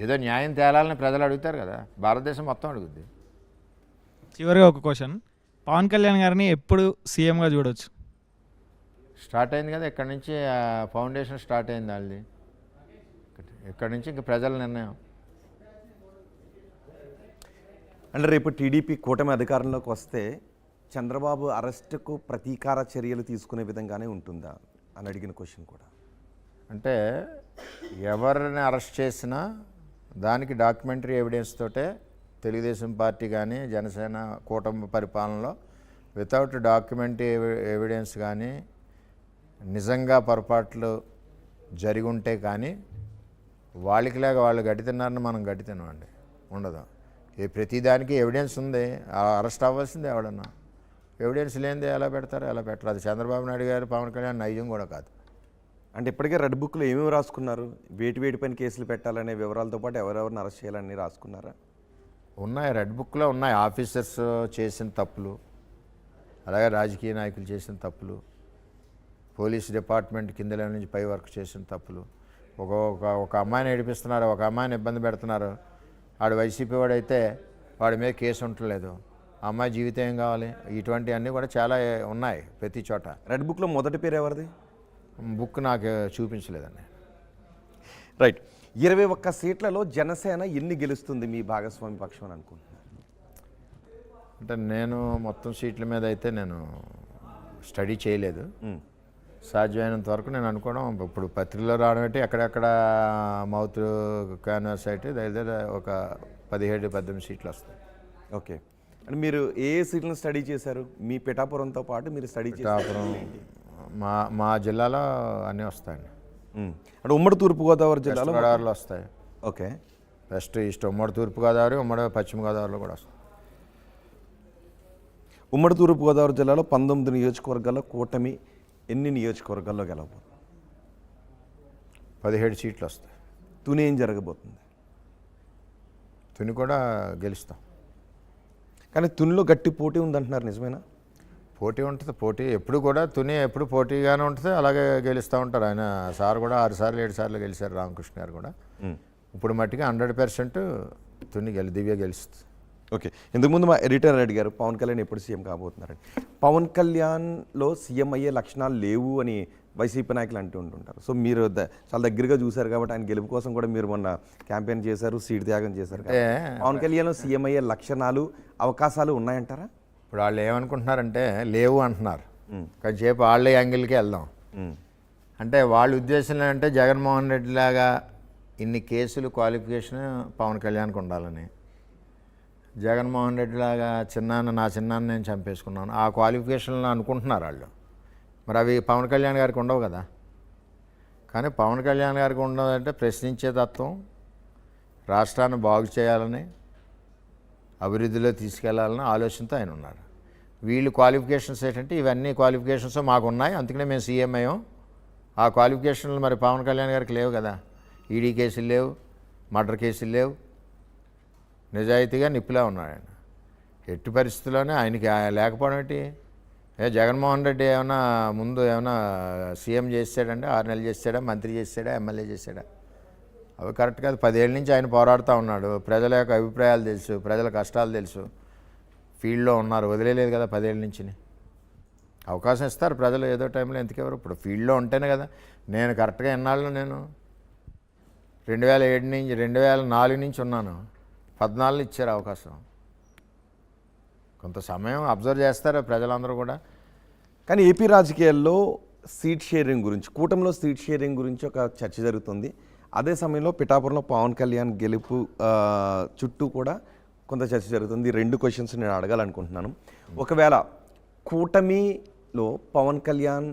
ఏదో న్యాయం తేలాలని ప్రజలు అడుగుతారు కదా, భారతదేశం మొత్తం అడుగుద్ది. చివరిగా ఒక క్వశ్చన్, పవన్ కళ్యాణ్ గారిని ఎప్పుడు సీఎంగా చూడొచ్చు? స్టార్ట్ అయింది కదా ఇక్కడి నుంచి, ఫౌండేషన్ స్టార్ట్ అయింది వాళ్ళది. ఇక్కడి నుంచి ఇంక ప్రజల నిర్ణయం. అంటే రేపు టీడీపీ కూటమి అధికారంలోకి వస్తే చంద్రబాబు అరెస్టుకు ప్రతీకార చర్యలు తీసుకునే విధంగానే ఉంటుందా అని అడిగిన క్వశ్చన్ కూడా. అంటే ఎవరిని అరెస్ట్ చేసినా దానికి డాక్యుమెంటరీ ఎవిడెన్స్ తోటే తెలుగుదేశం పార్టీ కానీ జనసేన కూటమి పరిపాలనలో వితౌట్ డాక్యుమెంటరీ ఎవిడెన్స్ కానీ నిజంగా పొరపాట్లు జరిగి ఉంటే కానీ వాళ్ళకిలాగా వాళ్ళు గడితిన్నారని మనం గడితినామండి ఉండదు. ప్రతిదానికి ఎవిడెన్స్ ఉంది, అరెస్ట్ అవ్వాల్సిందే. ఎవడన్నా ఎవిడెన్స్ లేనిదే ఎలా పెడతారు? ఎలా పెట్టరు? అది చంద్రబాబు నాయుడు గారు పవన్ కళ్యాణ్ నైజం కూడా కాదు. అంటే ఇప్పటికే రెడ్ బుక్లో ఏమేమి రాసుకున్నారు? వేటి పైన కేసులు పెట్టాలనే వివరాలతో పాటు ఎవరెవరిని అరెస్ట్ చేయాలని రాసుకున్నారా? ఉన్నాయి, రెడ్ బుక్లో ఉన్నాయి. ఆఫీసర్స్ చేసిన తప్పులు, అలాగే రాజకీయ నాయకులు చేసిన తప్పులు, పోలీస్ డిపార్ట్మెంట్ కిందల నుంచి పై వరకు చేసిన తప్పులు. ఒక అమ్మాయిని ఏడిపిస్తున్నారు, ఒక అమ్మాయిని ఇబ్బంది పెడుతున్నారు. వాడు వైసీపీ వాడైతే వాడి మీద కేసు ఉండలేదు. ఆ అమ్మాయి జీవితం ఏం కావాలి? ఇటువంటివన్నీ కూడా చాలా ఉన్నాయి ప్రతి చోట. రెడ్ బుక్లో మొదటి పేరు ఎవరిది? బుక్ నాకు చూపించలేదండి. రైట్. 21 సీట్లలో జనసేన ఎన్ని గెలుస్తుంది మీ భాగస్వామి పక్షం అని అనుకుంటున్నారు? అంటే నేను మొత్తం సీట్ల మీద అయితే నేను స్టడీ చేయలేదు. సాధ్యమైనంత వరకు నేను అనుకోవడం, ఇప్పుడు పత్రికలో రావడం ఏంటి, ఎక్కడెక్కడ మౌత్ క్యాన్వాస్ అయితే దగ్గర ఒక 17-18 సీట్లు వస్తాయి. ఓకే. అంటే మీరు ఏ సీట్లను స్టడీ చేశారు? మీ పిఠాపురంతో పాటు మీరు స్టడీ పిఠాపురం మా జిల్లాలో అన్నీ వస్తాయండి. అంటే ఉమ్మడి తూర్పుగోదావరి జిల్లాలో గోదావరిలో వస్తాయి. ఓకే. వెస్ట్ ఈస్ట్, ఉమ్మడి తూర్పుగోదావరి, ఉమ్మడి పశ్చిమ గోదావరిలో కూడా వస్తాయి. ఉమ్మడి తూర్పుగోదావరి జిల్లాలో 19 నియోజకవర్గాల్లో కూటమి ఎన్ని నియోజకవర్గాల్లో గెలవబోతుంది? 17 సీట్లు వస్తాయి. తుని ఏం జరగబోతుంది? తుని కూడా గెలుస్తాం. కానీ తునిలో గట్టి పోటీ ఉందంటున్నారు, నిజమేనా? పోటీ ఉంటుంది. పోటీ ఎప్పుడు కూడా తుని ఎప్పుడు పోటీగానే ఉంటుంది, అలాగే గెలుస్తూ ఉంటారు. ఆయన సార్ కూడా 6 సార్లు 7 సార్లు గెలిచారు, రామకృష్ణ గారు కూడా. ఇప్పుడు మట్టిగా 100% తుని దివ్య గెలుస్తుంది. ఓకే. ఇంతకుముందు మా ఎడిటర్ అడిగారు పవన్ కళ్యాణ్ ఎప్పుడు సీఎం కాబోతున్నారని. పవన్ కళ్యాణ్లో సీఎం అయ్యే లక్షణాలు లేవు అని వైసీపీ నాయకులు అంటూ ఉంటుంటారు. సో మీరు చాలా దగ్గరగా చూశారు కాబట్టి ఆయన గెలుపు కోసం కూడా మీరు మొన్న క్యాంపెయిన్ చేశారు, సీట్ త్యాగం చేశారు. పవన్ కళ్యాణ్ సీఎం అయ్యే లక్షణాలు అవకాశాలు ఉన్నాయంటారా? ఇప్పుడు వాళ్ళు ఏమనుకుంటున్నారంటే లేవు అంటున్నారు. కాసేపు వాళ్ళ యాంగిల్కి వెళ్దాం. అంటే వాళ్ళ ఉద్దేశం అంటే జగన్మోహన్ రెడ్డి లాగా ఇన్ని కేసులు క్వాలిఫికేషన్ పవన్ కళ్యాణ్కి ఉండాలని, జగన్మోహన్ రెడ్డి లాగా నా చిన్నాన్ని నేను చంపేసుకున్నాను ఆ క్వాలిఫికేషన్లు అనుకుంటున్నారు వాళ్ళు. మరి అవి పవన్ కళ్యాణ్ గారికి ఉండవు కదా. కానీ పవన్ కళ్యాణ్ గారికి ఉండదంటే ప్రశ్నించే తత్వం, రాష్ట్రాన్ని బాగు చేయాలని, అభివృద్ధిలో తీసుకెళ్లాలని ఆలోచనతో ఆయన ఉన్నారు. వీళ్ళు క్వాలిఫికేషన్స్ ఏంటంటే ఇవన్నీ క్వాలిఫికేషన్స్ మాకు ఉన్నాయి, అందుకనే మేము సీఎం అయ్యాం. ఆ క్వాలిఫికేషన్లు మరి పవన్ కళ్యాణ్ గారికి లేవు కదా. ఈడీ కేసులు లేవు, మర్డర్ కేసులు లేవు, నిజాయితీగా నిప్పులా ఉన్నాడు ఆయన. ఎట్టి పరిస్థితుల్లోనే ఆయనకి లేకపోవడం ఏంటి? జగన్మోహన్ రెడ్డి ఏమైనా ముందు ఏమైనా సీఎం చేసాడంటే 6 నెలలు చేసాడా, మంత్రి చేసాడా, ఎమ్మెల్యే చేసాడా? అవి కరెక్ట్ కాదు. 10 ఏళ్ళ నుంచి ఆయన పోరాడుతూ ఉన్నాడు. ప్రజల యొక్క అభిప్రాయాలు తెలుసు, ప్రజల కష్టాలు తెలుసు, ఫీల్డ్లో ఉన్నారు, వదిలేదు కదా 10 ఏళ్ళ నుంచి. అవకాశం ఇస్తారు ప్రజలు ఏదో టైంలో, ఎందుకెవరు. ఇప్పుడు ఫీల్డ్లో ఉంటేనే కదా. నేను కరెక్ట్గా ఎన్నాళ్ళు నేను 2007 నుంచి 2004 నుంచి ఉన్నాను. 14 ఇచ్చారు అవకాశం. కొంత సమయం అబ్జర్వ్ చేస్తారు ప్రజలందరూ కూడా. కానీ ఏపీ రాజకీయాల్లో సీట్ షేరింగ్ గురించి, కూటమిలో సీట్ షేరింగ్ గురించి ఒక చర్చ జరుగుతుంది. అదే సమయంలో పిఠాపురంలో పవన్ కళ్యాణ్ గెలుపు చుట్టూ కూడా కొంత చర్చ జరుగుతుంది. 2 క్వశ్చన్స్ నేను అడగాలనుకుంటున్నాను. ఒకవేళ కూటమిలో పవన్ కళ్యాణ్,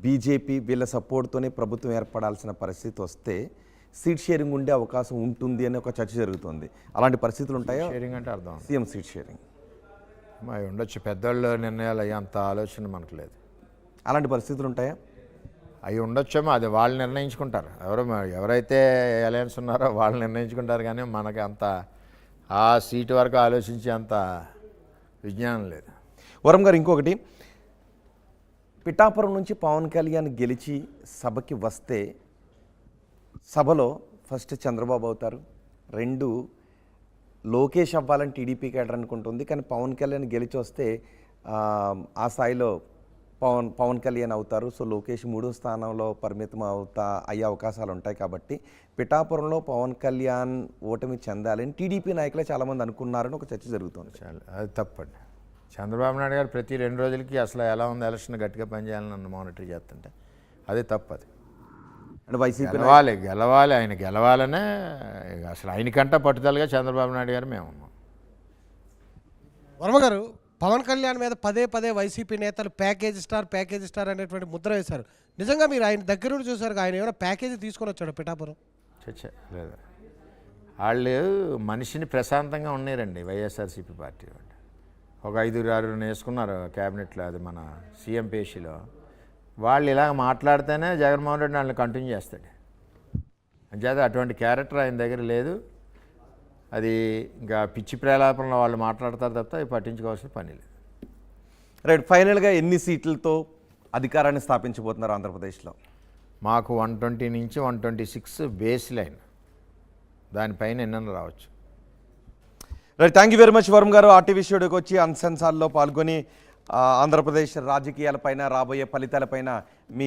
బీజేపీ వీళ్ళ సపోర్ట్తోనే ప్రభుత్వం ఏర్పడాల్సిన పరిస్థితి వస్తే సీట్ షేరింగ్ ఉండే అవకాశం ఉంటుంది అనే ఒక చర్చ జరుగుతుంది. అలాంటి పరిస్థితులు ఉంటాయా? షేరింగ్ అంటే అర్థం సీఎం సీట్ షేరింగ్ అవి ఉండొచ్చు. పెద్దవాళ్ళు నిర్ణయాలు అయ్యి అంత ఆలోచన మనకు లేదు. అలాంటి పరిస్థితులు ఉంటాయా? అవి ఉండొచ్చేమో, అది వాళ్ళు నిర్ణయించుకుంటారు. ఎవరైతే అలయన్స్ ఉన్నారో వాళ్ళు నిర్ణయించుకుంటారు. కానీ మనకి అంత ఆ సీటు వరకు ఆలోచించే అంత విజ్ఞానం లేదు. వరం గారు, ఇంకొకటి, పిఠాపురం నుంచి పవన్ కళ్యాణ్ గెలిచి సభకి వస్తే సభలో ఫస్ట్ చంద్రబాబు అవుతారు, 2 లోకేష్ అవ్వాలని టీడీపీ కేడర్ అనుకుంటుంది. కానీ పవన్ కళ్యాణ్ గెలిచి వస్తే ఆ స్థాయిలో పవన్ కళ్యాణ్ అవుతారు. సో లోకేష్ 3వ స్థానంలో పరిమితం అయ్యే అవకాశాలు ఉంటాయి. కాబట్టి పిఠాపురంలో పవన్ కళ్యాణ్ ఓటమి చెందాలని టీడీపీ నాయకులే చాలామంది అనుకున్నారని ఒక చర్చ జరుగుతుంది. చాలా అది తప్పండి. చంద్రబాబు నాయుడు గారు ప్రతి 2 రోజులకి అసలు ఎలా ఉంది ఎలక్షన్ గట్టిగా పనిచేయాలని నన్ను మానిటర్ చేస్తుంటే అది తప్పది. అంటే వైసీపీ గెలవాలి ఆయన గెలవాలనే అసలు ఆయనకంటా పట్టుదలగా చంద్రబాబు నాయుడు గారు మేము ఉన్నాం. వర్మ గారు, పవన్ కళ్యాణ్ మీద పదే పదే వైసీపీ నేతలు ప్యాకేజ్ స్టార్ అనేటువంటి ముద్ర వేశారు. నిజంగా మీరు ఆయన దగ్గర నుండి చూసారు, ఆయన ఏమైనా ప్యాకేజీ తీసుకొని వచ్చాడు పిఠాపురం? చచ్చా లేదు. వాళ్ళు మనిషిని ప్రశాంతంగా ఉన్నారండి వైఎస్ఆర్సీపీ పార్టీ వాళ్ళు. ఒక 5-6 వేసుకున్నారు క్యాబినెట్లో, అది మన సీఎం పేషీలో. వాళ్ళు ఇలాగ మాట్లాడితేనే జగన్మోహన్ రెడ్డి వాళ్ళని కంటిన్యూ చేస్తాడు. అంచేత అటువంటి క్యారెక్టర్ ఆయన దగ్గర లేదు. అది ఇంకా పిచ్చి ప్రేలాపనలో వాళ్ళు మాట్లాడతారు తప్ప అవి పట్టించుకోవాల్సిన పని లేదు. రైట్, ఫైనల్గా ఎన్ని సీట్లతో అధికారాన్ని స్థాపించబోతున్నారు ఆంధ్రప్రదేశ్లో? మాకు 120 నుంచి 126 బేస్ లైన్, దానిపైన ఎన్నైనా రావచ్చు. Right, thank you very much Varun గారు. ఆర్టీవీ స్టూడియోకి వచ్చి అన్సెన్సార్లో పాల్గొని ఆంధ్రప్రదేశ్ రాజకీయాలపైన, రాబోయే ఫలితాలపైన మీ